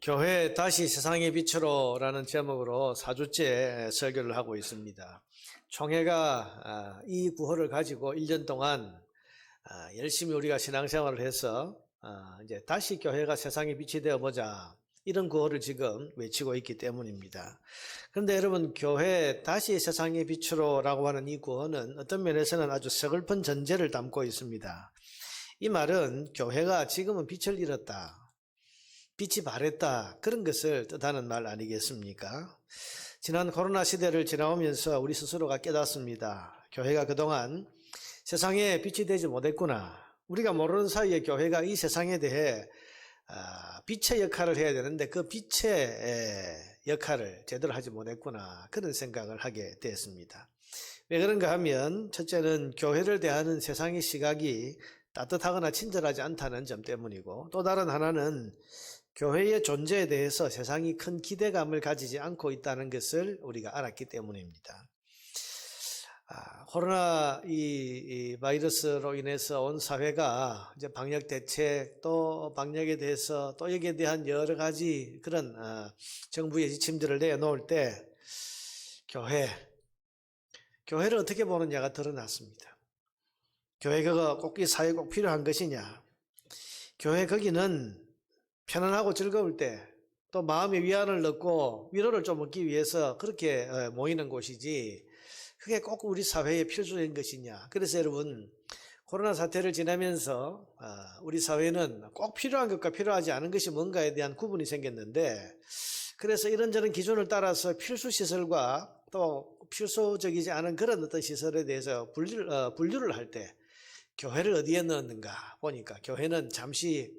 교회 다시 세상의 빛으로라는 제목으로 4주째 설교를 하고 있습니다. 총회가 이 구호를 가지고 1년 동안 열심히 우리가 신앙생활을 해서 이제 다시 교회가 세상의 빛이 되어보자, 이런 구호를 지금 외치고 있기 때문입니다. 그런데 여러분, 교회 다시 세상의 빛으로라고 하는 이 구호는 어떤 면에서는 아주 서글픈 전제를 담고 있습니다. 이 말은 교회가 지금은 빛을 잃었다, 빛이 바랬다, 그런 것을 뜻하는 말 아니겠습니까? 지난 코로나 시대를 지나오면서 우리 스스로가 깨닫습니다. 교회가 그동안 세상에 빛이 되지 못했구나. 우리가 모르는 사이에 교회가 이 세상에 대해 빛의 역할을 해야 되는데 그 빛의 역할을 제대로 하지 못했구나, 그런 생각을 하게 되었습니다. 왜 그런가 하면, 첫째는 교회를 대하는 세상의 시각이 따뜻하거나 친절하지 않다는 점 때문이고, 또 다른 하나는 교회의 존재에 대해서 세상이 큰 기대감을 가지지 않고 있다는 것을 우리가 알았기 때문입니다. 코로나 이 바이러스로 인해서 온 사회가 이제 방역 대책, 또 방역에 대해서 또 여기에 대한 여러 가지 그런 정부의 지침들을 내놓을 때 교회를 어떻게 보느냐가 드러났습니다. 교회가 꼭 이 사회에 꼭 필요한 것이냐? 교회 거기는 편안하고 즐거울 때, 또 마음의 위안을 얻고 위로를 좀 얻기 위해서 그렇게 모이는 곳이지, 그게 꼭 우리 사회에 필수적인 것이냐? 그래서 여러분, 코로나 사태를 지나면서 우리 사회는 꼭 필요한 것과 필요하지 않은 것이 뭔가에 대한 구분이 생겼는데, 그래서 이런저런 기준을 따라서 필수 시설과 또 필수적이지 않은 그런 어떤 시설에 대해서 분류를 할 때 교회를 어디에 넣었는가 보니까, 교회는 잠시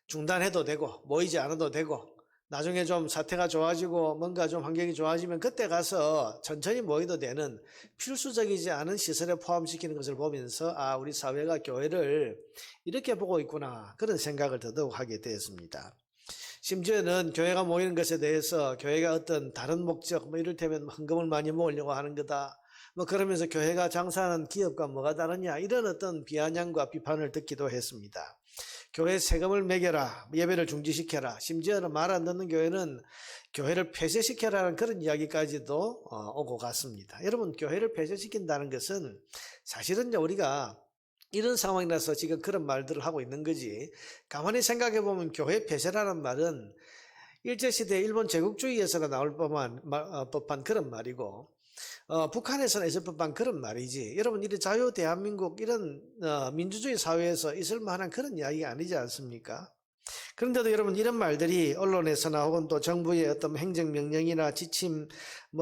중단해도 되고 모이지 않아도 되고, 나중에 좀 사태가 좋아지고 뭔가 좀 환경이 좋아지면 그때 가서 천천히 모여도 되는 필수적이지 않은 시설에 포함시키는 것을 보면서 우리 사회가 교회를 이렇게 보고 있구나, 그런 생각을 더더욱 하게 되었습니다. 심지어는 교회가 모이는 것에 대해서 교회가 어떤 다른 목적, 이를테면 헌금을 많이 모으려고 하는 거다, 그러면서 교회가 장사하는 기업과 뭐가 다르냐, 이런 어떤 비아냥과 비판을 듣기도 했습니다. 교회 세금을 매겨라, 예배를 중지시켜라, 심지어는 말 안 듣는 교회는 교회를 폐쇄시켜라는 그런 이야기까지도 오고 갔습니다. 여러분, 교회를 폐쇄시킨다는 것은 사실은 우리가 이런 상황이라서 지금 그런 말들을 하고 있는 거지, 가만히 생각해 보면 교회 폐쇄라는 말은 일제시대 일본 제국주의에서나 나올 법한 그런 말이고, 북한에서는 있을 법한 그런 말이지, 여러분, 이런 자유 대한민국 이런 민주주의 사회에서 있을 만한 그런 이야기가 아니지 않습니까? 그런데도 여러분, 이런 말들이 언론에서나 혹은 또 정부의 어떤 행정명령이나 지침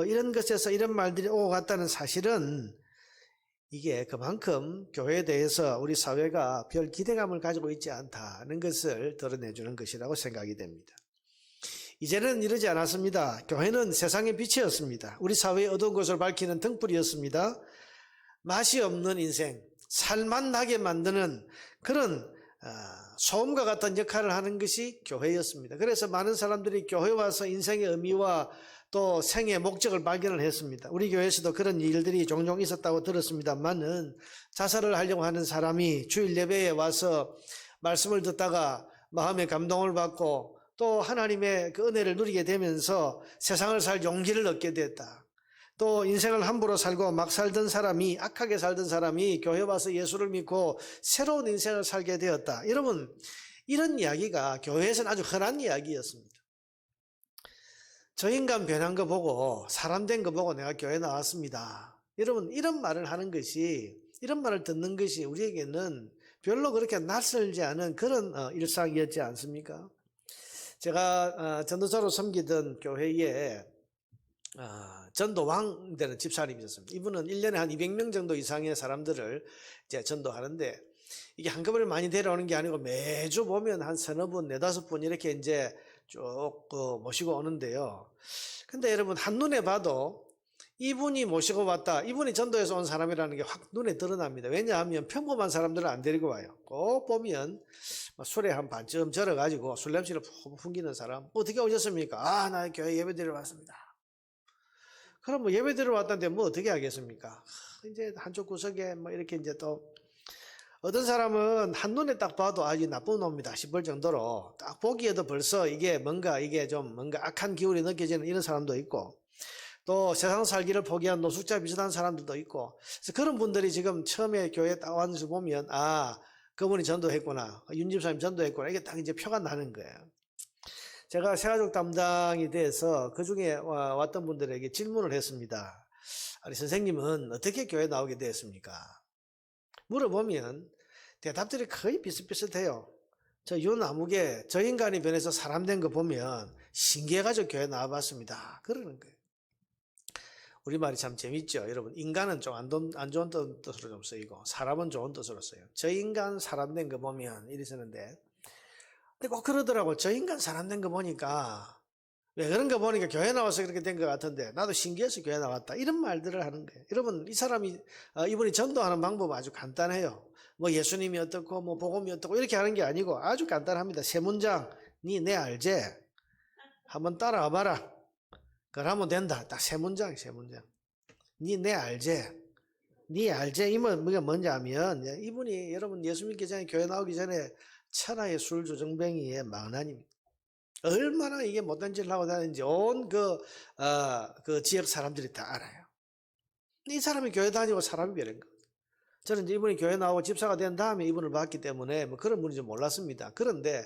이런 것에서 이런 말들이 오고 갔다는 사실은, 이게 그만큼 교회에 대해서 우리 사회가 별 기대감을 가지고 있지 않다는 것을 드러내주는 것이라고 생각이 됩니다. 이제는 이러지 않았습니다. 교회는 세상의 빛이었습니다. 우리 사회의 어두운 곳을 밝히는 등불이었습니다. 맛이 없는 인생, 살만 나게 만드는 그런 소음과 같은 역할을 하는 것이 교회였습니다. 그래서 많은 사람들이 교회 와서 인생의 의미와 또 생의 목적을 발견을 했습니다. 우리 교회에서도 그런 일들이 종종 있었다고 들었습니다만은, 자살을 하려고 하는 사람이 주일 예배에 와서 말씀을 듣다가 마음의 감동을 받고 또 하나님의 그 은혜를 누리게 되면서 세상을 살 용기를 얻게 됐다. 또 인생을 함부로 살고 막 살던 사람이, 악하게 살던 사람이 교회 와서 예수를 믿고 새로운 인생을 살게 되었다. 여러분, 이런 이야기가 교회에서는 아주 흔한 이야기였습니다. 저 인간 변한 거 보고, 사람 된 거 보고 내가 교회 나왔습니다. 여러분, 이런 말을 하는 것이, 이런 말을 듣는 것이 우리에게는 별로 그렇게 낯설지 않은 그런 일상이었지 않습니까? 제가 전도사로 섬기던 교회에 전도왕 되는 집사님이 있었습니다. 이분은 1년에 한 200명 정도 이상의 사람들을 이제 전도하는데, 이게 한꺼번에 많이 데려오는 게 아니고 매주 보면 한 서너 분, 네다섯 분 이렇게 이제 쭉 모시고 오는데요. 근데 여러분, 한눈에 봐도 이분이 모시고 왔다, 이분이 전도에서 온 사람이라는 게 확 눈에 드러납니다. 왜냐하면 평범한 사람들을 안 데리고 와요. 꼭 보면 술에 한 반쯤 절어가지고 술 냄새를 푹 풍기는 사람. 어떻게 오셨습니까? 나 교회 예배 드리러 왔습니다. 그럼 예배 드리러 왔다는데 어떻게 하겠습니까? 이제 한쪽 구석에 이렇게 이제 또 어떤 사람은 한눈에 딱 봐도 아주 나쁜 놈이다 싶을 정도로 딱 보기에도 벌써 이게 좀 뭔가 악한 기운이 느껴지는 이런 사람도 있고, 또 세상 살기를 포기한 노숙자 비슷한 사람들도 있고, 그래서 그런 분들이 지금 처음에 교회에 딱 와서 보면, 아, 그분이 전도했구나, 윤 집사님 전도했구나, 이게 딱 이제 표가 나는 거예요. 제가 새가족 담당이 돼서 그 중에 왔던 분들에게 질문을 했습니다. 아니, 선생님은 어떻게 교회 나오게 되었습니까? 물어보면 대답들이 거의 비슷비슷해요. 저 윤아무개, 저 인간이 변해서 사람 된 거 보면 신기해가지고 교회 나와봤습니다. 그러는 거예요. 우리말이 참 재밌죠. 여러분, 인간은 좀 안 좋은 뜻으로 좀 쓰이고 사람은 좋은 뜻으로 써요. 저 인간 사람 된 거 보면 이리 쓰는데, 근데 꼭 그러더라고. 저 인간 사람 된 거 보니까, 왜 그런 거 보니까 교회 나와서 그렇게 된 것 같은데 나도 신기해서 교회 나왔다, 이런 말들을 하는 거예요. 여러분, 이분이 전도하는 방법은 아주 간단해요. 뭐 예수님이 어떻고 뭐 복음이 어떻고 이렇게 하는 게 아니고 아주 간단합니다. 세 문장. 니 내 알제? 한번 따라와 봐라. 그러면 된다. 딱 세 문장. 니 내 알제? 니 알제? 이건 뭔지 하면, 이분이 여러분 예수 믿기 전에, 교회 나오기 전에 천하의 술주정뱅이의 망나니입니다. 얼마나 이게 못된 짓을 하고 다니는지 온 그 지역 사람들이 다 알아요. 이 사람이 교회 다니고 사람이 변한 거예요. 저는 이제 이분이 교회 나오고 집사가 된 다음에 이분을 봤기 때문에 뭐 그런 분인지 몰랐습니다. 그런데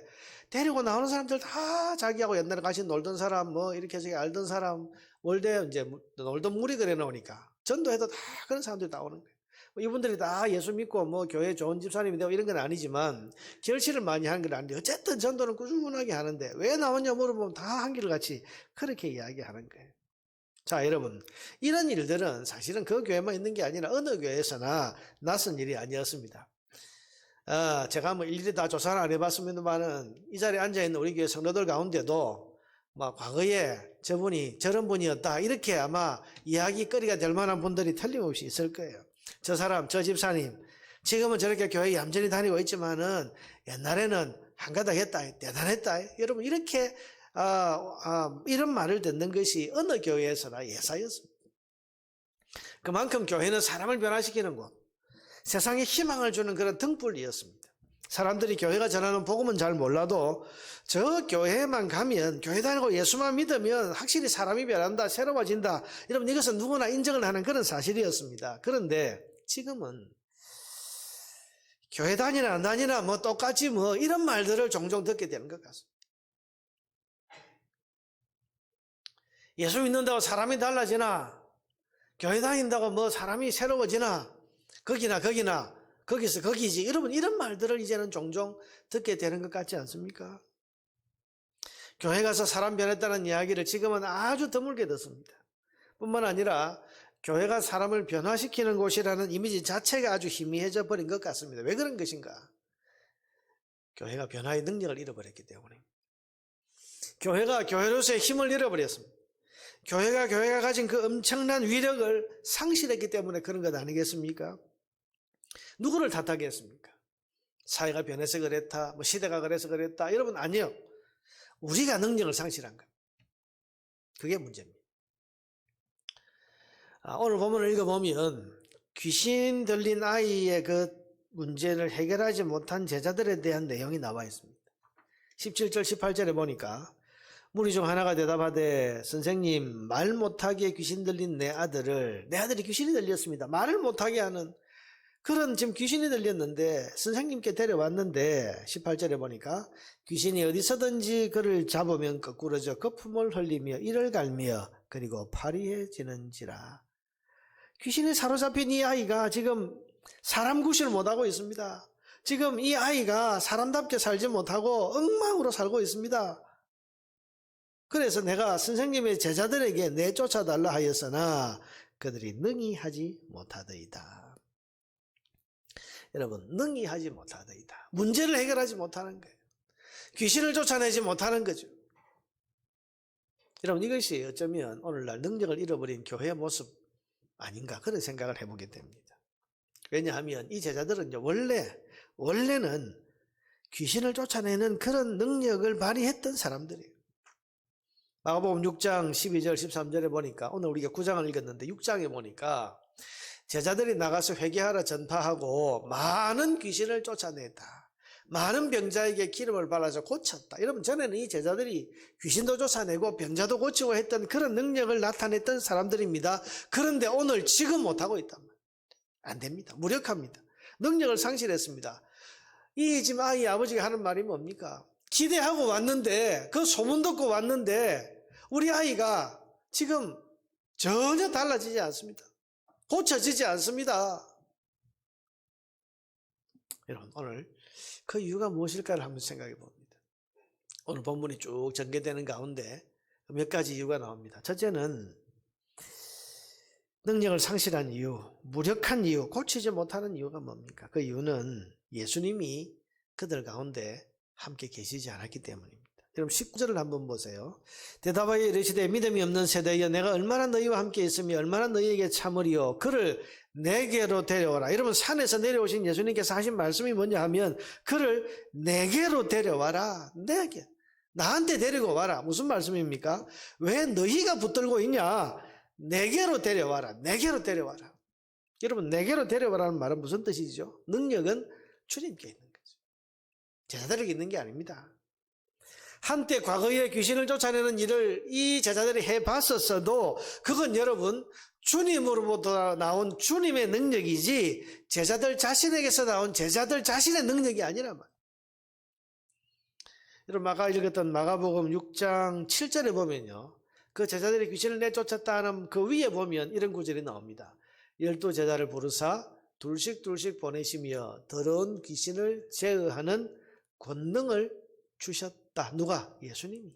데리고 나오는 사람들 다 자기하고 옛날에 같이 놀던 사람, 뭐 이렇게 해서 알던 사람, 월대 이제 놀던 무리 그래 놓으니까 전도해도 다 그런 사람들이 다 오는 거예요. 이분들이 다 예수 믿고 뭐 교회 좋은 집사님이 되고 이런 건 아니지만 결실을 많이 하는 건 아닌데, 어쨌든 전도는 꾸준하게 하는데 왜 나왔냐 물어보면 다 한결같이 그렇게 이야기하는 거예요. 자, 여러분, 이런 일들은 사실은 그 교회만 있는 게 아니라 어느 교회에서나 낯선 일이 아니었습니다. 제가 뭐 일일이 다 조사를 안 해봤습니다만은 이 자리에 앉아있는 우리 교회 성도들 가운데도 막 과거에 저분이 저런 분이었다, 이렇게 아마 이야기거리가 될 만한 분들이 틀림없이 있을 거예요. 저 사람, 저 집사님, 지금은 저렇게 교회 얌전히 다니고 있지만은 옛날에는 한가닥 했다, 대단했다. 여러분, 이렇게 이런 말을 듣는 것이 어느 교회에서나 예사였습니다. 그만큼 교회는 사람을 변화시키는 곳, 세상에 희망을 주는 그런 등불이었습니다. 사람들이 교회가 전하는 복음은 잘 몰라도 저 교회만 가면, 교회 다니고 예수만 믿으면 확실히 사람이 변한다, 새로워진다, 여러분, 이것은 누구나 인정을 하는 그런 사실이었습니다. 그런데 지금은 교회 다니나 안 다니나 뭐 똑같이 뭐 이런 말들을 종종 듣게 되는 것 같습니다. 예수 믿는다고 사람이 달라지나? 교회 다닌다고 뭐 사람이 새로워지나? 거기나 거기서 거기지. 여러분, 이런 말들을 이제는 종종 듣게 되는 것 같지 않습니까? 교회 가서 사람 변했다는 이야기를 지금은 아주 드물게 듣습니다. 뿐만 아니라 교회가 사람을 변화시키는 곳이라는 이미지 자체가 아주 희미해져 버린 것 같습니다. 왜 그런 것인가? 교회가 변화의 능력을 잃어버렸기 때문에. 교회가 교회로서의 힘을 잃어버렸습니다. 교회가 가진 그 엄청난 위력을 상실했기 때문에 그런 것 아니겠습니까? 누구를 탓하겠습니까? 사회가 변해서 그랬다, 뭐 시대가 그래서 그랬다, 여러분, 아니요. 우리가 능력을 상실한 것, 그게 문제입니다. 오늘 본문을 읽어보면 귀신 들린 아이의 그 문제를 해결하지 못한 제자들에 대한 내용이 나와 있습니다. 17절 18절에 보니까 무리 중 하나가 대답하되, 선생님, 말 못하게 귀신 들린 내 아들이 귀신이 들렸습니다. 말을 못하게 하는 그런 지금 귀신이 들렸는데 선생님께 데려왔는데, 18절에 보니까 귀신이 어디서든지 그를 잡으면 거꾸러져 거품을 흘리며 이를 갈며 그리고 파리해지는지라. 귀신이 사로잡힌 이 아이가 지금 사람 구실을 못하고 있습니다. 지금 이 아이가 사람답게 살지 못하고 엉망으로 살고 있습니다. 그래서 내가 선생님의 제자들에게 내쫓아달라 하였으나 그들이 능히 하지 못하더이다. 여러분, 능히 하지 못하더이다. 문제를 해결하지 못하는 거예요. 귀신을 쫓아내지 못하는 거죠. 여러분, 이것이 어쩌면 오늘날 능력을 잃어버린 교회의 모습 아닌가, 그런 생각을 해보게 됩니다. 왜냐하면 이 제자들은 원래는 귀신을 쫓아내는 그런 능력을 발휘했던 사람들이에요. 마가복음 6장 12절 13절에 보니까, 오늘 우리가 9장을 읽었는데 6장에 보니까 제자들이 나가서 회개하라 전파하고 많은 귀신을 쫓아냈다. 많은 병자에게 기름을 발라서 고쳤다. 여러분, 전에는 이 제자들이 귀신도 쫓아내고 병자도 고치고 했던 그런 능력을 나타냈던 사람들입니다. 그런데 오늘 지금 못하고 있단 말이에요. 안 됩니다. 무력합니다. 능력을 상실했습니다. 이 지금 아이 아버지가 하는 말이 뭡니까? 기대하고 왔는데, 그 소문 듣고 왔는데 우리 아이가 지금 전혀 달라지지 않습니다. 고쳐지지 않습니다. 여러분, 오늘 그 이유가 무엇일까를 한번 생각해 봅니다. 오늘 본문이 쭉 전개되는 가운데 몇 가지 이유가 나옵니다. 첫째는 능력을 상실한 이유, 무력한 이유, 고치지 못하는 이유가 뭡니까? 그 이유는 예수님이 그들 가운데 함께 계시지 않았기 때문입니다. 여러분 19절을 한번 보세요. 대답하여 이르시되 믿음이 없는 세대여 내가 얼마나 너희와 함께 있으며 얼마나 너희에게 참으리요. 그를 내게로 데려오라. 여러분 산에서 내려오신 예수님께서 하신 말씀이 뭐냐 하면 그를 내게로 데려와라. 내게. 나한테 데리고 와라. 무슨 말씀입니까? 왜 너희가 붙들고 있냐? 내게로 데려와라. 내게로 데려와라. 여러분 내게로 데려와라는 말은 무슨 뜻이죠? 능력은 주님께 있는 거죠. 제자들에게 있는 게 아닙니다. 한때 과거에 귀신을 쫓아내는 일을 이 제자들이 해봤었어도 그건 여러분 주님으로부터 나온 주님의 능력이지 제자들 자신에게서 나온 제자들 자신의 능력이 아니란 말이에요. 여러분 아까 읽었던 마가복음 6장 7절에 보면요. 그 제자들이 귀신을 내쫓았다는 그 위에 보면 이런 구절이 나옵니다. 12제자를 부르사 둘씩 보내시며 더러운 귀신을 제어하는 권능을 주셨다. 누가? 예수님이.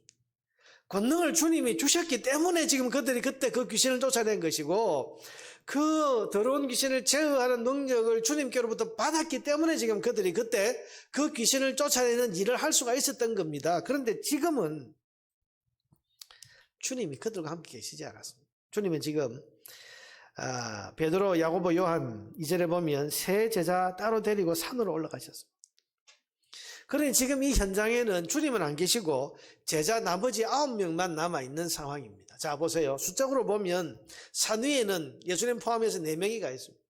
권능을 주님이 주셨기 때문에 지금 그들이 그때 그 귀신을 쫓아낸 것이고 그 더러운 귀신을 제어하는 능력을 주님께로부터 받았기 때문에 지금 그들이 그때 그 귀신을 쫓아내는 일을 할 수가 있었던 겁니다. 그런데 지금은 주님이 그들과 함께 계시지 않았습니다. 주님은 지금 베드로, 야고보, 요한 2절에 보면 세 제자 따로 데리고 산으로 올라가셨습니다. 그러니 지금 이 현장에는 주님은 안 계시고 제자 나머지 9명만 남아있는 상황입니다. 자 보세요. 숫자로 보면 산 위에는 예수님 포함해서 4명이 가 있습니다.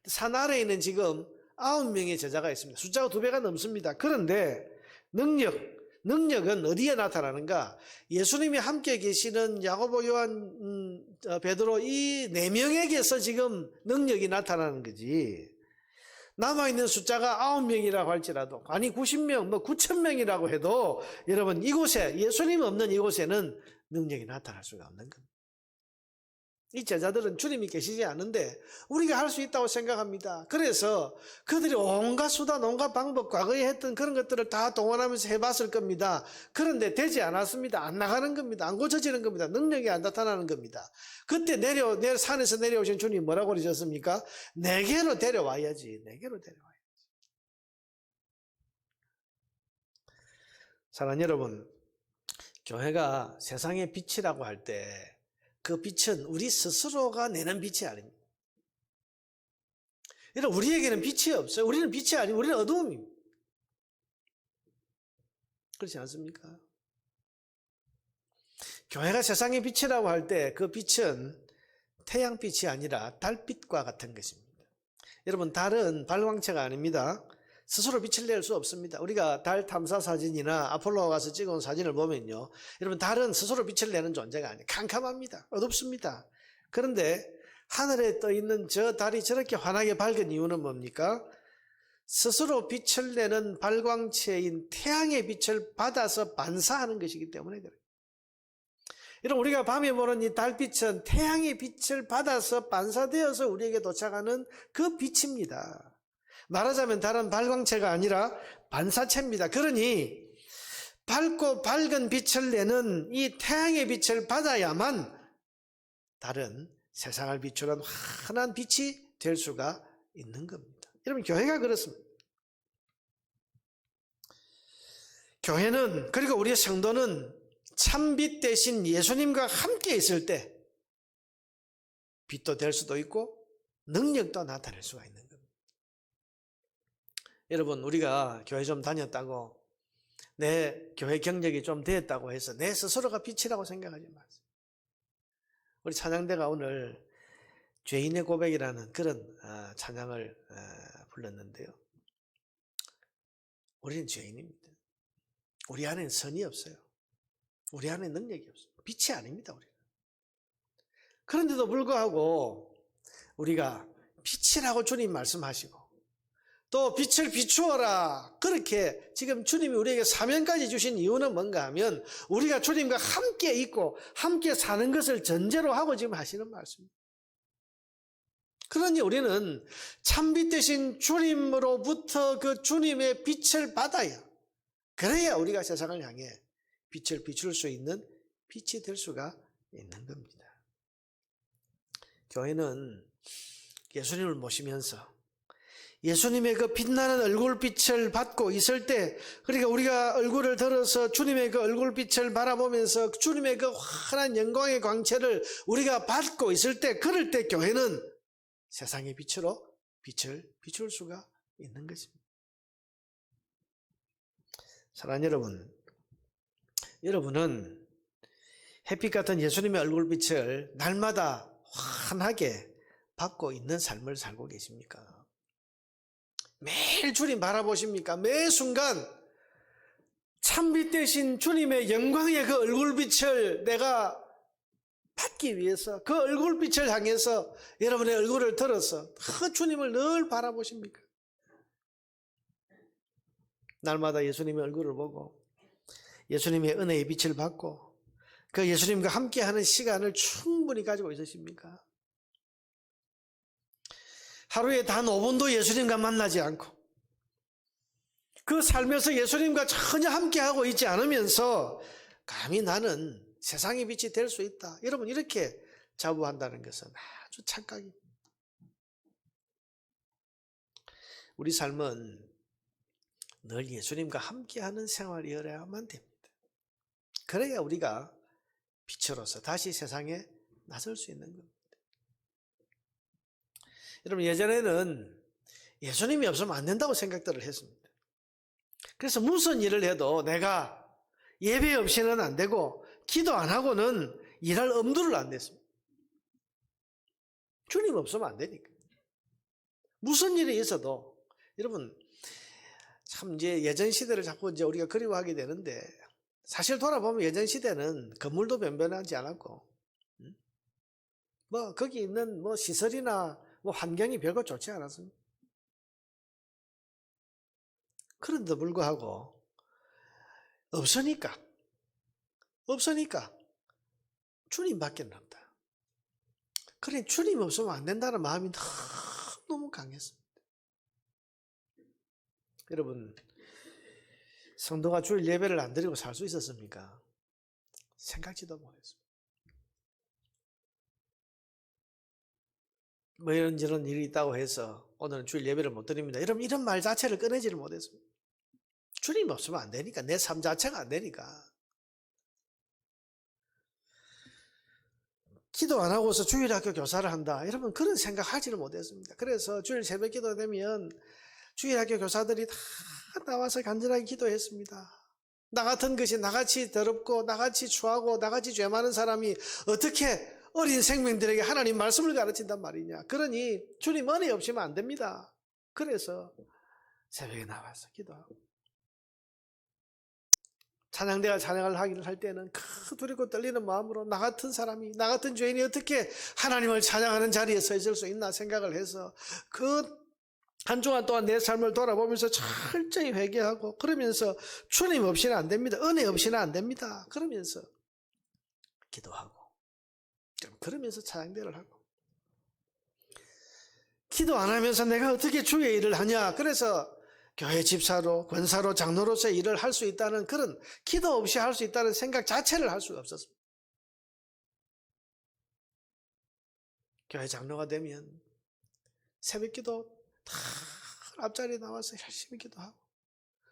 산 아래에는 지금 9명의 제자가 있습니다. 숫자가 2배가 넘습니다. 그런데 능력은 어디에 나타나는가? 예수님이 함께 계시는 야고보, 요한, 베드로 이 4명에게서 지금 능력이 나타나는 거지. 남아있는 숫자가 9명이라고 할지라도 아니 90명, 9,000명이라고 해도 여러분 이곳에 예수님 없는 이곳에는 능력이 나타날 수가 없는 겁니다. 이 제자들은 주님이 계시지 않은데 우리가 할 수 있다고 생각합니다. 그래서 그들이 온갖 수단, 온갖 방법, 과거에 했던 그런 것들을 다 동원하면서 해봤을 겁니다. 그런데 되지 않았습니다. 안 나가는 겁니다. 안 고쳐지는 겁니다. 능력이 안 나타나는 겁니다. 그때 산에서 내려오신 주님 뭐라고 그러셨습니까? 내게로 데려와야지. 내게로 데려와야지. 사랑하는 여러분, 교회가 세상의 빛이라고 할 때 그 빛은 우리 스스로가 내는 빛이 아닙니다. 여러분, 우리에게는 빛이 없어요. 우리는 빛이 아니고 우리는 어두움입니다. 그렇지 않습니까? 교회가 세상의 빛이라고 할 때 그 빛은 태양빛이 아니라 달빛과 같은 것입니다. 여러분, 달은 발광체가 아닙니다. 스스로 빛을 낼 수 없습니다. 우리가 달 탐사 사진이나 아폴로가 가서 찍어온 사진을 보면요. 여러분, 달은 스스로 빛을 내는 존재가 아니에요. 캄캄합니다. 어둡습니다. 그런데 하늘에 떠 있는 저 달이 저렇게 환하게 밝은 이유는 뭡니까? 스스로 빛을 내는 발광체인 태양의 빛을 받아서 반사하는 것이기 때문에 그래요. 여러분, 우리가 밤에 보는 이 달빛은 태양의 빛을 받아서 반사되어서 우리에게 도착하는 그 빛입니다. 말하자면 다른 발광체가 아니라 반사체입니다. 그러니 밝고 밝은 빛을 내는 이 태양의 빛을 받아야만 다른 세상을 비추는 환한 빛이 될 수가 있는 겁니다. 여러분, 교회가 그렇습니다. 교회는, 그리고 우리의 성도는 참빛 대신 예수님과 함께 있을 때 빛도 될 수도 있고 능력도 나타낼 수가 있는 겁니다. 여러분, 우리가 교회 좀 다녔다고 내 교회 경력이 좀 됐다고 해서 내 스스로가 빛이라고 생각하지 마세요. 우리 찬양대가 오늘 죄인의 고백이라는 그런 찬양을 불렀는데요. 우리는 죄인입니다. 우리 안에는 선이 없어요. 우리 안에 능력이 없어요. 빛이 아닙니다, 우리는. 그런데도 불구하고 우리가 빛이라고 주님 말씀하시고 또 빛을 비추어라, 그렇게 지금 주님이 우리에게 사명까지 주신 이유는 뭔가 하면 우리가 주님과 함께 있고 함께 사는 것을 전제로 하고 지금 하시는 말씀입니다. 그러니 우리는 참빛 되신 주님으로부터 그 주님의 빛을 받아야, 그래야 우리가 세상을 향해 빛을 비출 수 있는 빛이 될 수가 있는 겁니다. 교회는 예수님을 모시면서 예수님의 그 빛나는 얼굴빛을 받고 있을 때, 그러니까 우리가 얼굴을 들어서 주님의 그 얼굴빛을 바라보면서 주님의 그 환한 영광의 광채를 우리가 받고 있을 때, 그럴 때 교회는 세상의 빛으로 빛을 비출 수가 있는 것입니다. 사랑하는 여러분, 여러분은 햇빛 같은 예수님의 얼굴빛을 날마다 환하게 받고 있는 삶을 살고 계십니까? 매일 주님 바라보십니까? 매 순간 참빛 되신 주님의 영광의 그 얼굴빛을 내가 받기 위해서, 그 얼굴빛을 향해서 여러분의 얼굴을 들어서 그 주님을 늘 바라보십니까? 날마다 예수님의 얼굴을 보고 예수님의 은혜의 빛을 받고 그 예수님과 함께하는 시간을 충분히 가지고 있으십니까? 하루에 단 5분도 예수님과 만나지 않고 그 삶에서 예수님과 전혀 함께하고 있지 않으면서 감히 나는 세상의 빛이 될 수 있다, 여러분 이렇게 자부한다는 것은 아주 착각입니다. 우리 삶은 늘 예수님과 함께하는 생활이어야만 됩니다. 그래야 우리가 빛으로서 다시 세상에 나설 수 있는 겁니다. 여러분, 예전에는 예수님이 없으면 안 된다고 생각들을 했습니다. 그래서 무슨 일을 해도 내가 예배 없이는 안 되고 기도 안 하고는 일할 엄두를 안 냈습니다. 주님 없으면 안 되니까. 무슨 일이 있어도, 여러분, 참 이제 예전 시대를 자꾸 이제 우리가 그리워하게 되는데, 사실 돌아보면 예전 시대는 건물도 변변하지 않았고, 뭐 거기 있는 뭐 시설이나 뭐 환경이 별거 좋지 않았습니다. 그런데도 불구하고 없으니까 주님밖에 없다. 그래, 주님 없으면 안 된다는 마음이 너무 강했습니다. 여러분, 성도가 주일 예배를 안 드리고 살 수 있었습니까? 생각지도 못했습니다. 뭐 이런저런 일이 있다고 해서 오늘은 주일 예배를 못 드립니다, 여러분, 이런 말 자체를 꺼내지를 못했습니다. 주님 없으면 안 되니까, 내 삶 자체가 안 되니까. 기도 안 하고서 주일학교 교사를 한다, 여러분 그런 생각 하지를 못했습니다. 그래서 주일 새벽 기도 되면 주일학교 교사들이 다 나와서 간절하게 기도했습니다. 나 같은 것이, 나같이 더럽고 나같이 추하고 나같이 죄 많은 사람이 어떻게 어린 생명들에게 하나님 말씀을 가르친단 말이냐. 그러니 주님 은혜 없이면 안 됩니다. 그래서 새벽에 나와서 기도하고, 찬양대가 찬양을 하기를 할 때는 두렵고 떨리는 마음으로 나 같은 사람이, 나 같은 죄인이 어떻게 하나님을 찬양하는 자리에 서 있을 수 있나 생각을 해서 그 한 주간 동안 내 삶을 돌아보면서 철저히 회개하고, 그러면서 주님 없이는 안 됩니다, 은혜 없이는 안 됩니다, 그러면서 기도하고, 그러면서 찬양대를 하고, 기도 안 하면서 내가 어떻게 주의 일을 하냐. 그래서 교회 집사로, 권사로, 장로로서의 일을 할 수 있다는, 그런 기도 없이 할 수 있다는 생각 자체를 할 수가 없었습니다. 교회 장로가 되면 새벽 기도 다 앞자리에 나와서 열심히 기도하고,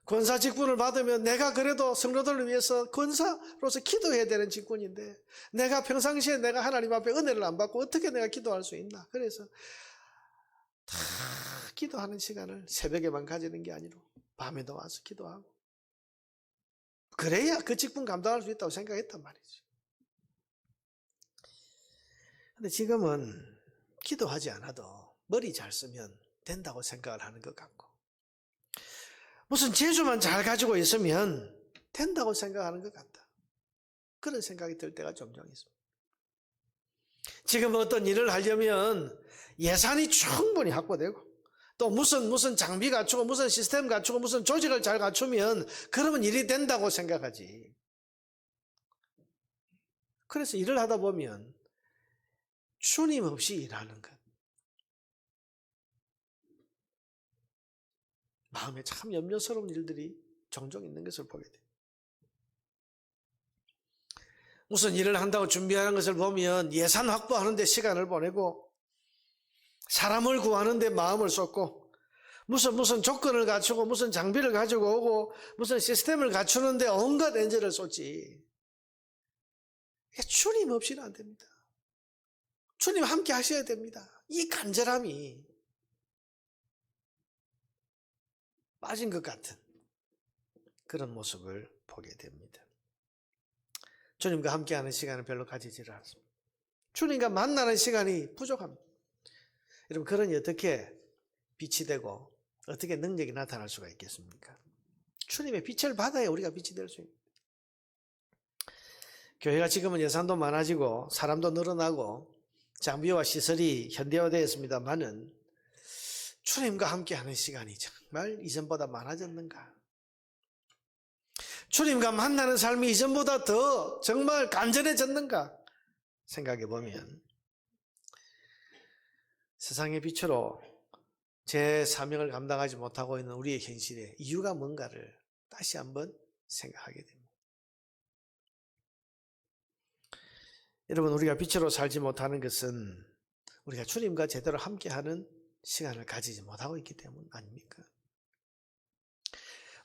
권사 직분을 받으면 내가 그래도 성도들을 위해서 권사로서 기도해야 되는 직분인데, 내가 평상시에 내가 하나님 앞에 은혜를 안 받고 어떻게 내가 기도할 수 있나. 그래서 다 기도하는 시간을 새벽에만 가지는 게 아니라 밤에도 와서 기도하고, 그래야 그 직분 감당할 수 있다고 생각했단 말이죠. 근데 지금은 기도하지 않아도 머리 잘 쓰면 된다고 생각을 하는 것 같고, 무슨 재주만 잘 가지고 있으면 된다고 생각하는 것 같다. 그런 생각이 들 때가 종종 있습니다. 지금 어떤 일을 하려면 예산이 충분히 확보되고, 또 무슨 장비 갖추고 무슨 시스템 갖추고 무슨 조직을 잘 갖추면 그러면 일이 된다고 생각하지. 그래서 일을 하다 보면 주님 없이 일하는 것, 마음에 참 염려스러운 일들이 종종 있는 것을 보게 돼요. 무슨 일을 한다고 준비하는 것을 보면 예산 확보하는 데 시간을 보내고, 사람을 구하는 데 마음을 쏟고, 무슨 조건을 갖추고 무슨 장비를 가지고 오고 무슨 시스템을 갖추는 데 온갖 에너지를 쏟지. 주님 없이는 안 됩니다. 주님 함께 하셔야 됩니다. 이 간절함이 빠진 것 같은 그런 모습을 보게 됩니다. 주님과 함께하는 시간을 별로 가지지를 않습니다. 주님과 만나는 시간이 부족합니다. 여러분, 그러니 어떻게 빛이 되고 어떻게 능력이 나타날 수가 있겠습니까? 주님의 빛을 받아야 우리가 빛이 될 수 있습니다. 교회가 지금은 예산도 많아지고 사람도 늘어나고 장비와 시설이 현대화되어 있습니다만은, 주님과 함께하는 시간이 정말 이전보다 많아졌는가? 주님과 만나는 삶이 이전보다 더 정말 간절해졌는가 생각해 보면, 세상의 빛으로 제 사명을 감당하지 못하고 있는 우리의 현실의 이유가 뭔가를 다시 한번 생각하게 됩니다. 여러분, 우리가 빛으로 살지 못하는 것은 우리가 주님과 제대로 함께하는 시간을 가지지 못하고 있기 때문 아닙니까?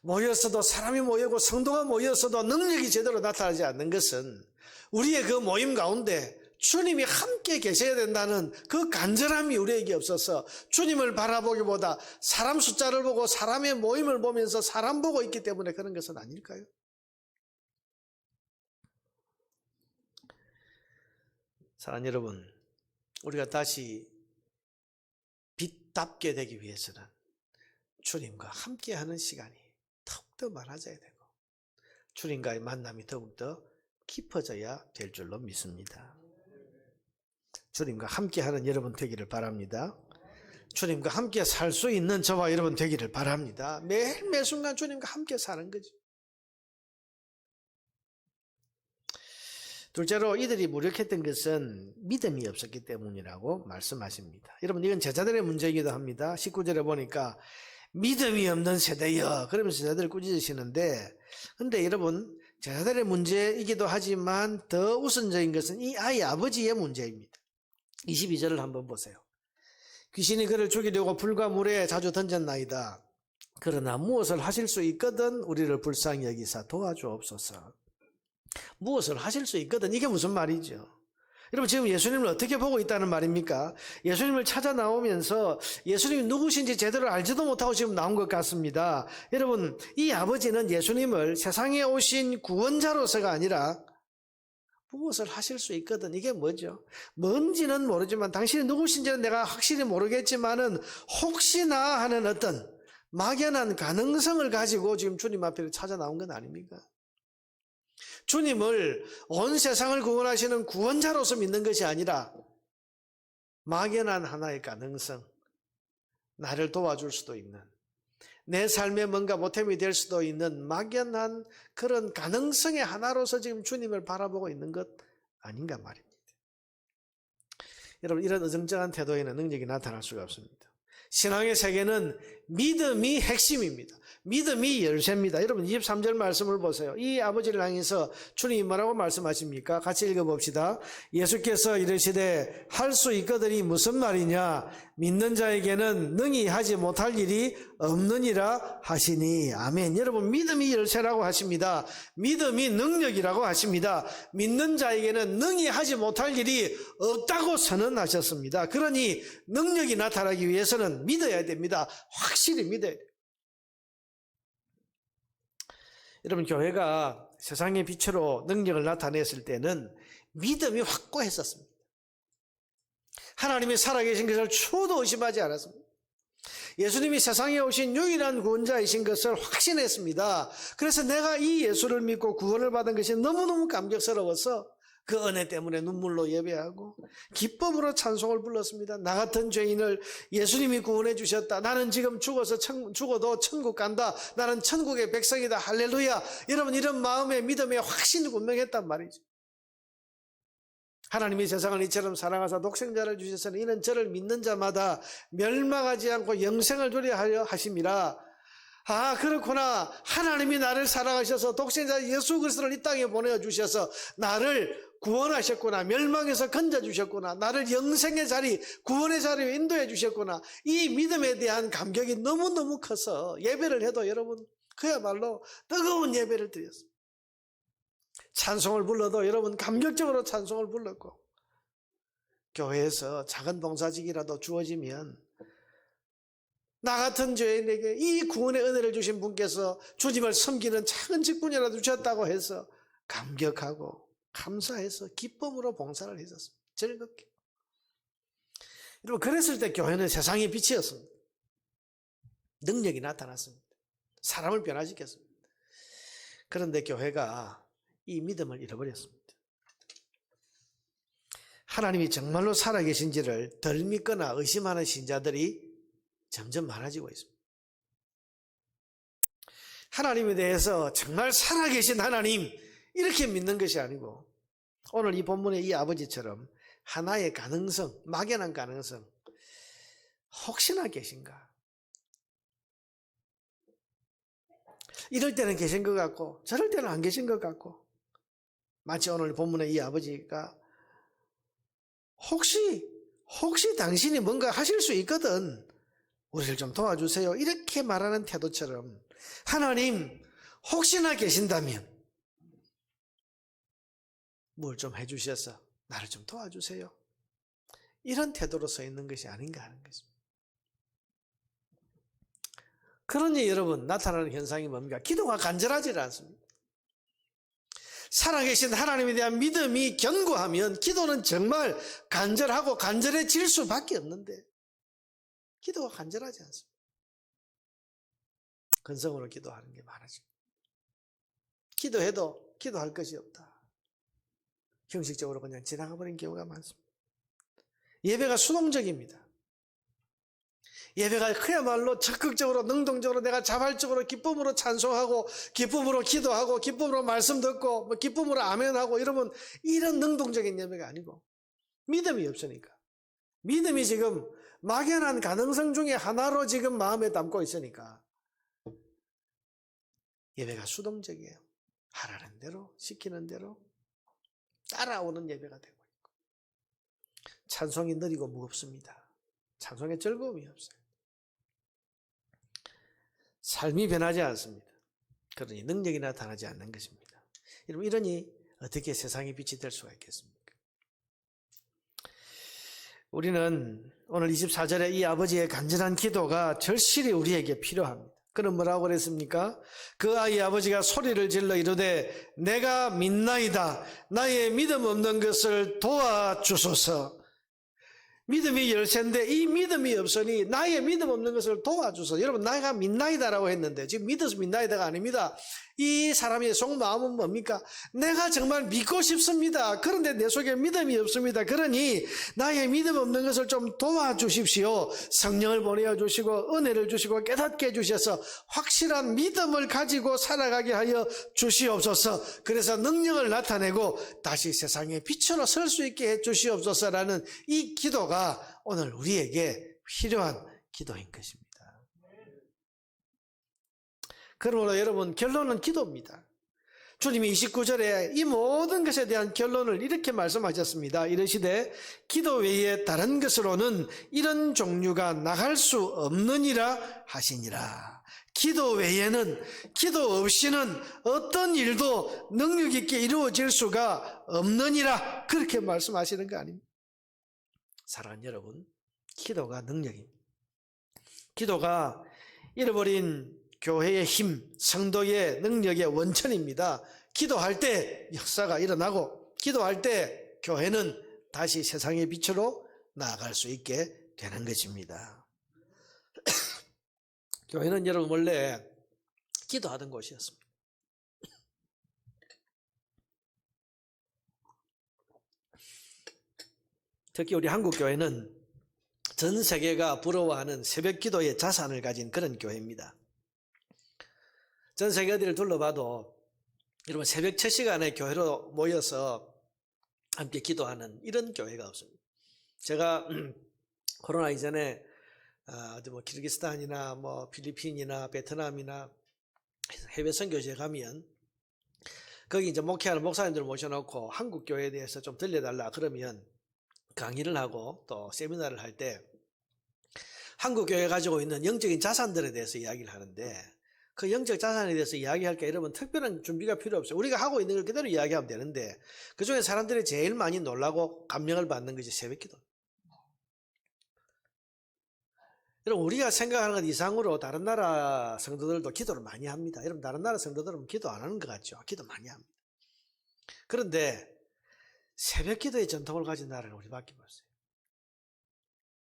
모였어도, 사람이 모이고 성도가 모였어도 능력이 제대로 나타나지 않는 것은 우리의 그 모임 가운데 주님이 함께 계셔야 된다는 그 간절함이 우리에게 없어서 주님을 바라보기보다 사람 숫자를 보고 사람의 모임을 보면서 사람 보고 있기 때문에 그런 것은 아닐까요? 사랑하는 여러분, 우리가 다시 빛답게 되기 위해서는 주님과 함께하는 시간이 더욱더 많아져야 되고, 주님과의 만남이 더욱더 깊어져야 될 줄로 믿습니다. 주님과 함께하는 여러분 되기를 바랍니다. 주님과 함께 살 수 있는 저와 여러분 되기를 바랍니다. 매 순간 주님과 함께 사는 거죠. 둘째로, 이들이 무력했던 것은 믿음이 없었기 때문이라고 말씀하십니다. 여러분, 이건 제자들의 문제이기도 합니다. 19절에 보니까 믿음이 없는 세대여 그러면서 제자들을 꾸짖으시는데, 근데 여러분, 제자들의 문제이기도 하지만 더 우선적인 것은 이 아이 아버지의 문제입니다. 22절을 한번 보세요. 귀신이 그를 죽이려고 불과 물에 자주 던졌나이다. 그러나 무엇을 하실 수 있거든 우리를 불쌍히 여기사 도와주옵소서. 무엇을 하실 수 있거든, 이게 무슨 말이죠? 여러분, 지금 예수님을 어떻게 보고 있다는 말입니까? 예수님을 찾아 나오면서 예수님이 누구신지 제대로 알지도 못하고 지금 나온 것 같습니다. 여러분, 이 아버지는 예수님을 세상에 오신 구원자로서가 아니라 무엇을 하실 수 있거든, 이게 뭐죠? 뭔지는 모르지만, 당신이 누구신지는 내가 확실히 모르겠지만은 혹시나 하는 어떤 막연한 가능성을 가지고 지금 주님 앞에 찾아 나온 건 아닙니까? 주님을 온 세상을 구원하시는 구원자로서 믿는 것이 아니라 막연한 하나의 가능성, 나를 도와줄 수도 있는, 내 삶에 뭔가 보탬이 될 수도 있는 막연한 그런 가능성의 하나로서 지금 주님을 바라보고 있는 것 아닌가 말입니다. 여러분, 이런 어정쩡한 태도에는 능력이 나타날 수가 없습니다. 신앙의 세계는 믿음이 핵심입니다. 믿음이 열쇠입니다. 여러분, 23절 말씀을 보세요. 이 아버지를 향해서 주님이 뭐라고 말씀하십니까? 같이 읽어봅시다. 예수께서 이르시되 할 수 있거든이 무슨 말이냐? 믿는 자에게는 능히 하지 못할 일이 없느니라 하시니. 아멘. 여러분, 믿음이 열쇠라고 하십니다. 믿음이 능력이라고 하십니다. 믿는 자에게는 능히 하지 못할 일이 없다고 선언하셨습니다. 그러니 능력이 나타나기 위해서는 믿어야 됩니다. 확실히 믿어야 돼요. 여러분, 교회가 세상의 빛으로 능력을 나타냈을 때는 믿음이 확고했었습니다. 하나님이 살아계신 것을 추호도 의심하지 않았습니다. 예수님이 세상에 오신 유일한 구원자이신 것을 확신했습니다. 그래서 내가 이 예수를 믿고 구원을 받은 것이 너무너무 감격스러워서 그 은혜 때문에 눈물로 예배하고 기쁨으로 찬송을 불렀습니다. 나 같은 죄인을 예수님이 구원해 주셨다. 나는 지금 죽어도 천국 간다. 나는 천국의 백성이다. 할렐루야. 여러분, 이런 마음의 믿음에 확신이 분명했단 말이죠. 하나님이 세상을 이처럼 사랑하사 독생자를 주셨으니 이는 저를 믿는 자마다 멸망하지 않고 영생을 누리게 하려 하심이라. 아, 그렇구나. 하나님이 나를 사랑하셔서 독생자 예수 그리스도를 이 땅에 보내주셔서 나를 구원하셨구나. 멸망에서 건져주셨구나. 나를 영생의 자리, 구원의 자리에 인도해 주셨구나. 이 믿음에 대한 감격이 너무너무 커서 예배를 해도 여러분 그야말로 뜨거운 예배를 드렸습니다. 찬송을 불러도 여러분 감격적으로 찬송을 불렀고, 교회에서 작은 봉사직이라도 주어지면 나 같은 죄인에게 이 구원의 은혜를 주신 분께서 주님을 섬기는 작은 직분이라도 주셨다고 해서 감격하고 감사해서 기쁨으로 봉사를 했었습니다. 즐겁게. 여러분, 그랬을 때 교회는 세상의 빛이었습니다. 능력이 나타났습니다. 사람을 변화시켰습니다. 그런데 교회가 이 믿음을 잃어버렸습니다. 하나님이 정말로 살아계신지를 덜 믿거나 의심하는 신자들이 점점 많아지고 있습니다. 하나님에 대해서 정말 살아계신 하나님 이렇게 믿는 것이 아니고, 오늘 이 본문의 이 아버지처럼 하나의 가능성, 막연한 가능성, 혹시나 계신가? 이럴 때는 계신 것 같고 저럴 때는 안 계신 것 같고, 마치 오늘 본문의 이 아버지가 혹시 당신이 뭔가 하실 수 있거든, 우리를 좀 도와주세요, 이렇게 말하는 태도처럼 하나님 혹시나 계신다면 뭘 좀 해주셔서 나를 좀 도와주세요, 이런 태도로 서 있는 것이 아닌가 하는 것입니다. 그러니 여러분, 나타나는 현상이 뭡니까? 기도가 간절하지 않습니다. 살아계신 하나님에 대한 믿음이 견고하면 기도는 정말 간절하고 간절해질 수밖에 없는데, 기도가 간절하지 않습니다. 근성으로 기도하는 게 많아집니다. 기도해도 기도할 것이 없다. 형식적으로 그냥 지나가 버린 경우가 많습니다. 예배가 수동적입니다. 예배가 그야말로 적극적으로, 능동적으로, 내가 자발적으로 기쁨으로 찬송하고 기쁨으로 기도하고 기쁨으로 말씀 듣고 기쁨으로 아멘하고 이러면, 이런 능동적인 예배가 아니고 믿음이 없으니까, 믿음이 지금 막연한 가능성 중에 하나로 지금 마음에 담고 있으니까 예배가 수동적이에요. 하라는 대로, 시키는 대로 따라오는 예배가 되고 있고, 찬송이 느리고 무겁습니다. 찬송에 즐거움이 없어요. 삶이 변하지 않습니다. 그러니 능력이 나타나지 않는 것입니다. 여러분, 이러니 어떻게 세상의 빛이 될 수가 있겠습니까? 우리는 오늘 24절에 이 아버지의 간절한 기도가 절실히 우리에게 필요합니다. 그는 뭐라고 그랬습니까? 그 아이 아버지가 소리를 질러 이르되 내가 믿나이다. 나의 믿음 없는 것을 도와주소서. 믿음이 열쇠인데 이 믿음이 없으니 나의 믿음 없는 것을 도와주소서. 여러분, 내가 믿나이다라고 했는데 지금 믿어서 믿나이다가 아닙니다. 이 사람의 속마음은 뭡니까? 내가 정말 믿고 싶습니다. 그런데 내 속에 믿음이 없습니다. 그러니 나의 믿음 없는 것을 좀 도와주십시오. 성령을 보내주시고 은혜를 주시고 깨닫게 해주셔서 확실한 믿음을 가지고 살아가게 하여 주시옵소서. 그래서 능력을 나타내고 다시 세상의 빛으로 설 수 있게 해주시옵소서라는 이 기도가 오늘 우리에게 필요한 기도인 것입니다. 그러므로 여러분, 결론은 기도입니다. 주님이 29절에 이 모든 것에 대한 결론을 이렇게 말씀하셨습니다. 이르시되 기도 외에 다른 것으로는 이런 종류가 나갈 수 없느니라 하시니라. 기도 외에는, 기도 없이는 어떤 일도 능력 있게 이루어질 수가 없느니라, 그렇게 말씀하시는 거 아닙니까? 사랑하는 여러분, 기도가 능력입니다. 기도가 잃어버린 교회의 힘, 성도의 능력의 원천입니다. 기도할 때 역사가 일어나고, 기도할 때 교회는 다시 세상의 빛으로 나아갈 수 있게 되는 것입니다. 교회는 여러분 원래 기도하던 곳이었습니다. 특히 우리 한국 교회는 전 세계가 부러워하는 새벽 기도의 자산을 가진 그런 교회입니다. 전 세계 어디를 둘러봐도 여러분 새벽 첫 시간에 교회로 모여서 함께 기도하는 이런 교회가 없습니다. 제가 코로나 이전에 뭐 키르기스탄이나 뭐 필리핀이나 베트남이나 해외 선교지에 가면 거기 이제 목회하는 목사님들을 모셔놓고 한국 교회에 대해서 좀 들려달라 그러면 강의를 하고 또 세미나를 할 때 한국 교회가 가지고 있는 영적인 자산들에 대해서 이야기를 하는데 그 영적 자산에 대해서 이야기할 게 여러분 특별한 준비가 필요 없어요. 우리가 하고 있는 걸 그대로 이야기하면 되는데 그중에 사람들이 제일 많이 놀라고 감명을 받는 것이 새벽기도. 여러분 우리가 생각하는 것 이상으로 다른 나라 성도들도 기도를 많이 합니다. 여러분 다른 나라 성도들은 기도 안 하는 것 같죠? 기도 많이 합니다. 그런데 새벽기도의 전통을 가진 나라는 우리밖에 없어요.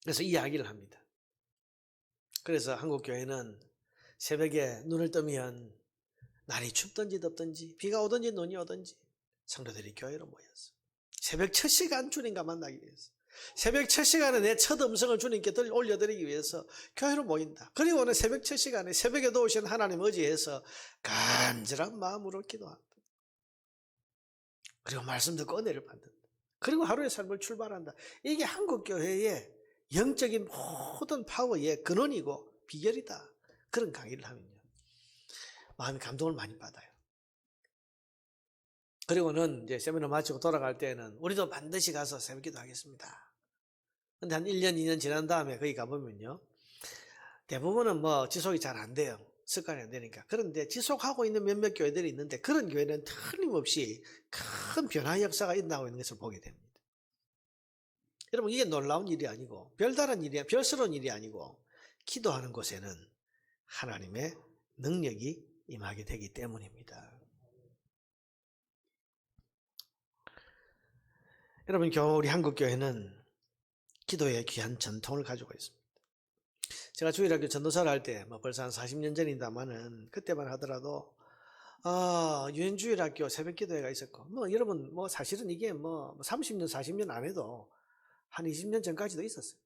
그래서 이야기를 합니다. 그래서 한국 교회는 새벽에 눈을 뜨면 날이 춥든지 덥든지 비가 오든지 눈이 오든지 성도들이 교회로 모였어. 새벽 첫 시간 주님과 만나기 위해서, 새벽 첫 시간에 내 첫 음성을 주님께 올려드리기 위해서 교회로 모인다. 그리고는 새벽 첫 시간에 새벽에도 오신 하나님 의지해서 간절한 마음으로 기도한다. 그리고 말씀 듣고 은혜를 받는다. 그리고 하루의 삶을 출발한다. 이게 한국 교회의 영적인 모든 파워의 근원이고 비결이다. 그런 강의를 하면요 마음이 감동을 많이 받아요. 그리고는 이제 세미나 마치고 돌아갈 때는 우리도 반드시 가서 새벽기도 하겠습니다. 근데 한 1년, 2년 지난 다음에 거기 가보면요 대부분은 뭐 지속이 잘 안 돼요. 습관이 안 되니까. 그런데 지속하고 있는 몇몇 교회들이 있는데 그런 교회는 틀림없이 큰 변화의 역사가 일어나고 있는 것을 보게 됩니다. 여러분 이게 놀라운 일이 아니고 별다른 일이, 별스러운 일이 아니고 기도하는 곳에는 하나님의 능력이 임하게 되기 때문입니다. 여러분 우리 한국교회는 기도의 귀한 전통을 가지고 있습니다. 제가 주일학교 전도사를 할 때 벌써 한 40년 전입니다만은 그때만 하더라도 유엔주일학교 새벽기도회가 있었고 여러분 사실은 이게 30년 40년 안 해도 한 20년 전까지도 있었어요.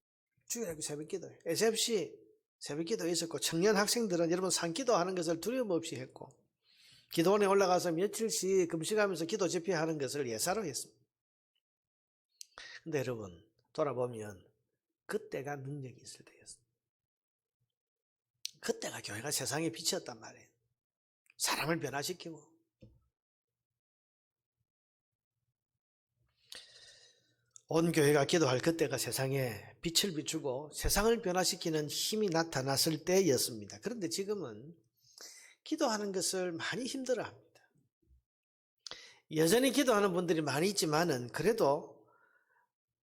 주일학교 새벽기도회, SFC 새벽기도회 있었고 청년 학생들은 여러분 산기도하는 것을 두려움 없이 했고 기도원에 올라가서 며칠씩 금식하면서 기도 집회하는 것을 예사로 했습니다. 근데 여러분 돌아보면 그때가 능력이 있을 때였습니다. 그때가 교회가 세상의 빛이었단 말이에요. 사람을 변화시키고 온 교회가 기도할 그때가 세상에 빛을 비추고 세상을 변화시키는 힘이 나타났을 때였습니다. 그런데 지금은 기도하는 것을 많이 힘들어합니다. 여전히 기도하는 분들이 많이 있지만은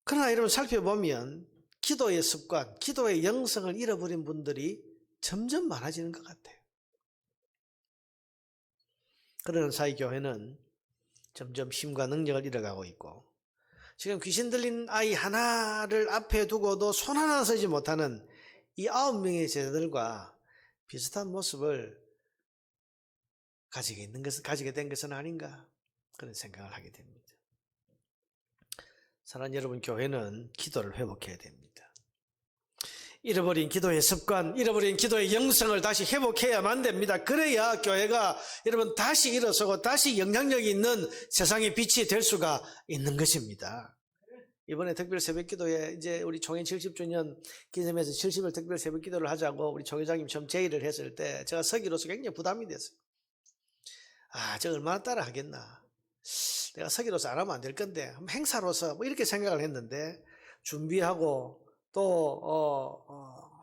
그러나 여러분 살펴보면 기도의 습관, 기도의 영성을 잃어버린 분들이 점점 많아지는 것 같아요. 그러는 사이 교회는 점점 힘과 능력을 잃어가고 있고 지금 귀신 들린 아이 하나를 앞에 두고도 손 하나 서지 못하는 이 9명의 제자들과 비슷한 모습을 가지게 된 것은 아닌가 그런 생각을 하게 됩니다. 사랑하는 여러분, 교회는 기도를 회복해야 됩니다. 잃어버린 기도의 습관, 잃어버린 기도의 영성을 다시 회복해야만 됩니다. 그래야 교회가 여러분 다시 일어서고 다시 영향력 있는 세상의 빛이 될 수가 있는 것입니다. 이번에 특별 새벽기도에 이제 우리 총회 70주년 기념해서 70일 특별 새벽기도를 하자고 우리 총회장님 처음 제의를 했을 때 제가 서기로서 굉장히 부담이 됐어요. 저 얼마나 따라 하겠나. 내가 서기로서 안 하면 안 될 건데 행사로서 이렇게 생각을 했는데 준비하고 또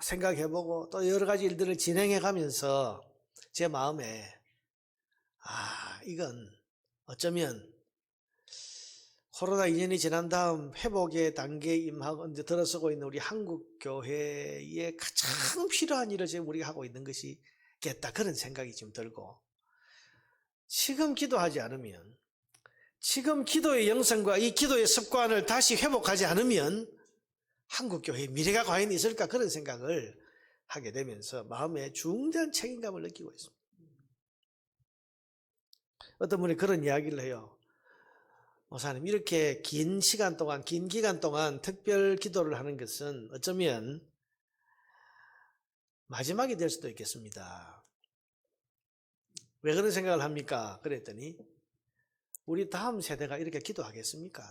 생각해보고 또 여러 가지 일들을 진행해 가면서 제 마음에 이건 어쩌면 코로나 2년이 지난 다음 회복의 단계에 임하고 이제 들어서고 있는 우리 한국 교회에 가장 필요한 일을 지금 우리가 하고 있는 것이겠다 그런 생각이 지금 들고 지금 기도하지 않으면 지금 기도의 영성과 이 기도의 습관을 다시 회복하지 않으면 한국교회의 미래가 과연 있을까 그런 생각을 하게 되면서 마음에 중대한 책임감을 느끼고 있습니다. 어떤 분이 그런 이야기를 해요. 목사님, 이렇게 긴 시간 동안, 긴 기간 동안 특별 기도를 하는 것은 어쩌면 마지막이 될 수도 있겠습니다. 왜 그런 생각을 합니까? 그랬더니 우리 다음 세대가 이렇게 기도하겠습니까?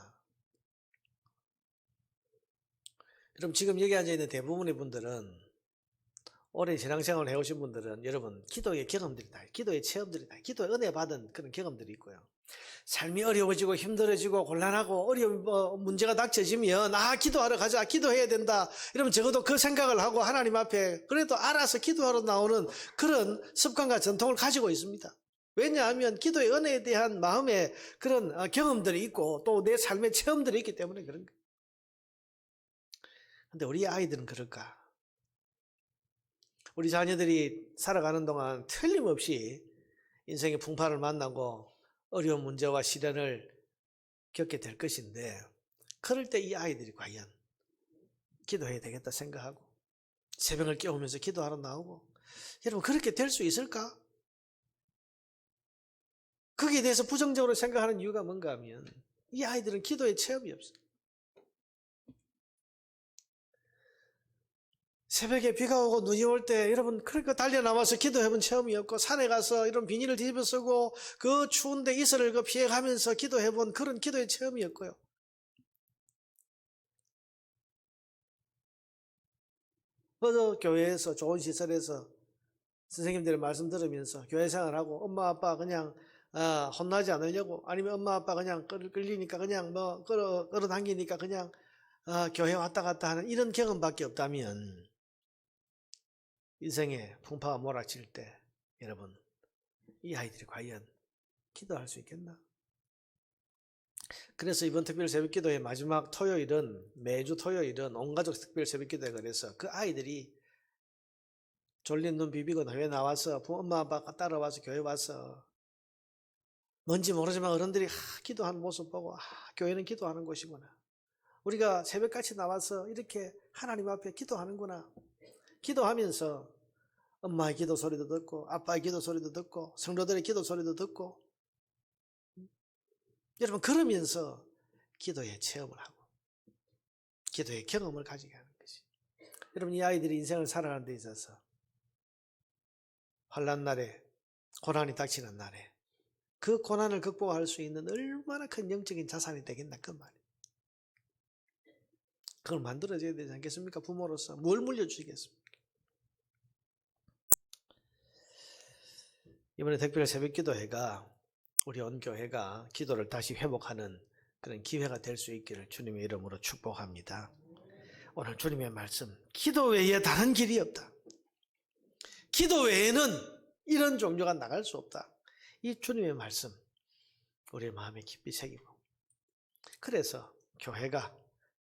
여러분, 지금 여기 앉아있는 대부분의 분들은, 오랜 신앙생활을 해오신 분들은 여러분 기도의 경험들이 다, 기도의 체험들이 다, 기도의 은혜 받은 그런 경험들이 있고요. 삶이 어려워지고 힘들어지고 곤란하고 어려운 문제가 닥쳐지면 기도하러 가자, 기도해야 된다 이러면 적어도 그 생각을 하고 하나님 앞에 그래도 알아서 기도하러 나오는 그런 습관과 전통을 가지고 있습니다. 왜냐하면 기도의 은혜에 대한 마음의 그런 경험들이 있고 또 내 삶의 체험들이 있기 때문에 그런 거예요. 근데 우리 아이들은 그럴까? 우리 자녀들이 살아가는 동안 틀림없이 인생의 풍파를 만나고 어려운 문제와 시련을 겪게 될 것인데, 그럴 때 이 아이들이 과연 기도해야 되겠다 생각하고 새벽을 깨우면서 기도하러 나오고, 여러분 그렇게 될 수 있을까? 거기에 대해서 부정적으로 생각하는 이유가 뭔가 하면 이 아이들은 기도의 체험이 없어요. 새벽에 비가 오고 눈이 올 때 여러분 그러니까 달려나와서 기도해본 체험이 없고, 산에 가서 이런 비닐을 뒤집어 쓰고 그 추운데 이슬을 피해가면서 기도해본 그런 기도의 체험이 없고요. 어느 교회에서 좋은 시설에서 선생님들의 말씀 들으면서 교회 생활하고 엄마 아빠 그냥 혼나지 않으려고, 아니면 엄마 아빠 그냥 끌리니까 그냥 끌어당기니까 그냥 교회 왔다 갔다 하는 이런 경험밖에 없다면, 인생의 풍파가 몰아칠 때 여러분 이 아이들이 과연 기도할 수 있겠나? 그래서 이번 특별 새벽기도의 마지막 토요일은, 매주 토요일은 온가족 특별 새벽기도에 그래서 그 아이들이 졸린 눈 비비고 교회 나와서 엄마 아빠가 따라와서 교회 와서 뭔지 모르지만 어른들이 기도하는 모습 보고 교회는 기도하는 곳이구나, 우리가 새벽같이 나와서 이렇게 하나님 앞에 기도하는구나, 기도하면서 엄마의 기도 소리도 듣고 아빠의 기도 소리도 듣고 성도들의 기도 소리도 듣고, 여러분 그러면서 기도의 체험을 하고 기도의 경험을 가지게 하는 것이, 여러분 이 아이들이 인생을 살아가는 데 있어서 환난 날에, 고난이 닥치는 날에 그 고난을 극복할 수 있는 얼마나 큰 영적인 자산이 되겠나 그 말이에요. 그걸 만들어줘야 되지 않겠습니까? 부모로서 뭘 물려주시겠습니까? 이번에 특별 새벽기도회가 우리 온 교회가 기도를 다시 회복하는 그런 기회가 될 수 있기를 주님의 이름으로 축복합니다. 오늘 주님의 말씀, 기도 외에 다른 길이 없다, 기도 외에는 이런 종교가 나갈 수 없다, 이 주님의 말씀 우리의 마음에 깊이 새기고, 그래서 교회가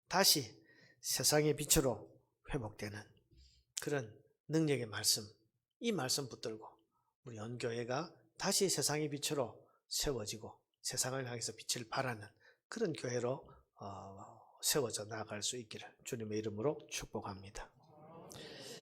다시 세상의 빛으로 회복되는 그런 능력의 말씀, 이 말씀 붙들고 우리 연교회가 다시 세상의 빛으로 세워지고 세상을 향해서 빛을 발하는 그런 교회로 세워져 나아갈 수 있기를 주님의 이름으로 축복합니다.